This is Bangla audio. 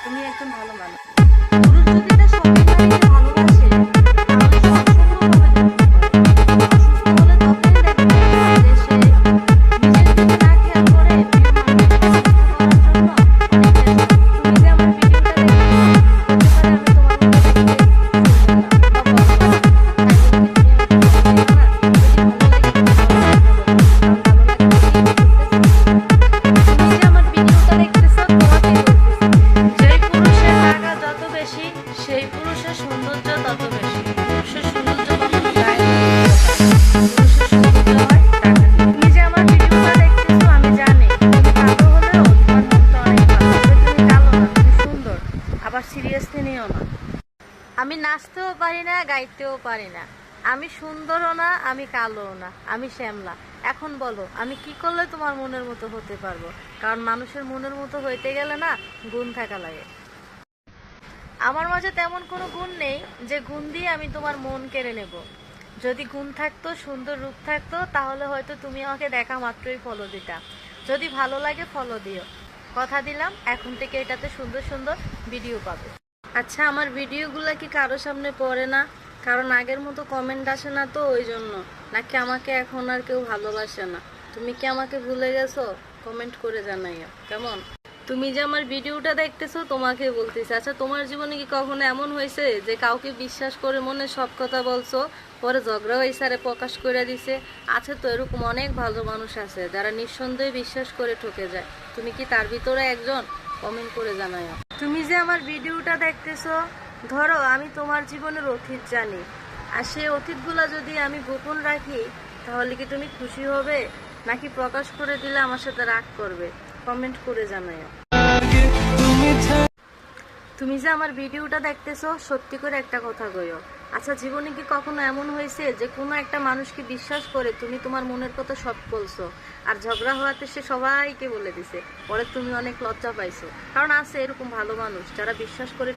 তুমি একজন ভালো মানুষ। পুরুষ যদি তার সঙ্গী নারীকে ভালোবাসে তাহলে সে অসম্ভবভাবে অসুস্থ হলে তখনই দেখবে যে সে নিজের দিকে না খেয়াল করে প্রিয় মানুষকে সুস্থ করার জন্য অনেক চেষ্টা করে। তুমি যে আমার ভিডিওটা দেখছো, হতে পারে আমি তোমার মতো দেখতে সুন্দর না বা বড় না, তাই বলে কি তুমি আমাকে ফলো দিও না? যদি ভালো লাগে তুমি আমার ভিডিওটা দেখতেছো, তোমাকেই বলতেছি, যেই পুরুষের টাকা যত বেশি সেই পুরুষের সৌন্দর্য তত বেশি। পুরুষের সৌন্দর্য কখনো গায়ে দিয়ে পুরুষের সৌন্দর্য হয় টাকা দিয়ে। তুমি যে আমার ভিডিওটা দেখতেছো আমি জানি তুমি কালো হলেও তোমার মনটা অনেক ভালো। তবে তুমি কালো না, তুমি সুন্দর। আবার সিরিয়াসলি নিও না। আমি নাচতেও পারি না, গাইতেও পারি না, আমি সুন্দরও না, আমি কালোও না, আমি শ্যামলা। এখন বলো আমি কি করলে তোমার মনের মতো হতে পারবো? কারণ মানুষের মনের মতো হইতে গেলে না গুণ থাকা লাগে। আমার মাঝে তেমন কোনো গুণ নেই যে গুণ দিয়ে আমি তোমার মন কেড়ে নেব। যদি গুণ থাকতো, সুন্দর রূপ থাকতো, তাহলে হয়তো তুমি আমাকে দেখা মাত্রই ফলো দিতা। যদি ভালো লাগে ফলো দিও। কথা দিলাম এখন থেকে এটাতে সুন্দর সুন্দর ভিডিও পাবে। আচ্ছা, আমার ভিডিওগুলো কি কারো সামনে পড়ে না? কারণ আগের মতো কমেন্ট আসে না তো ওই জন্য, নাকি আমাকে এখন আর কেউ ভালোবাসে না? তুমি কি আমাকে ভুলে গেছো? কমেন্ট করে জানাইও কেমন। তুমি যে আমার ভিডিওটা দেখতেছো তোমাকে বলতেছি, আচ্ছা তোমার জীবনে কি কখনো এমন হয়েছে যে কাউকে বিশ্বাস করে মনে সব কথা বলছো, পরে ঝগড়া হয়েছে আরে প্রকাশ করে দিছে? আছে তো, এরকম অনেক ভালো মানুষ আছে যারা নিঃসন্দেহে বিশ্বাস করে ঠকে যায়। তুমি কি তার ভিতরে একজন? কমেন্ট করে জানাও। তুমি যে আমার ভিডিওটা দেখতেছো, ধরো আমি তোমার জীবনের অতীত জানি, আর সেই অতীতগুলো যদি আমি গোপন রাখি তাহলে কি তুমি খুশি হবে, নাকি প্রকাশ করে দিলে আমার সাথে রাগ করবে? কমেন্ট করে জানাও। তুমি যে আমার ভিডিওটা দেখতেছো সত্যি করে একটা কথা কইও, আচ্ছা জীবনে কি কখনো এমন হয়েছে যে কোনো একটা মানুষকে বিশ্বাস করে তুমি তোমার মনের কথা সব বলছো, আর ঝগড়া হওয়াতে সে সবাইকে বলে দিছে, পরে তুমি অনেক লজ্জা পাইছো? কারণ আছে এরকম ভালো মানুষ যারা বিশ্বাস করে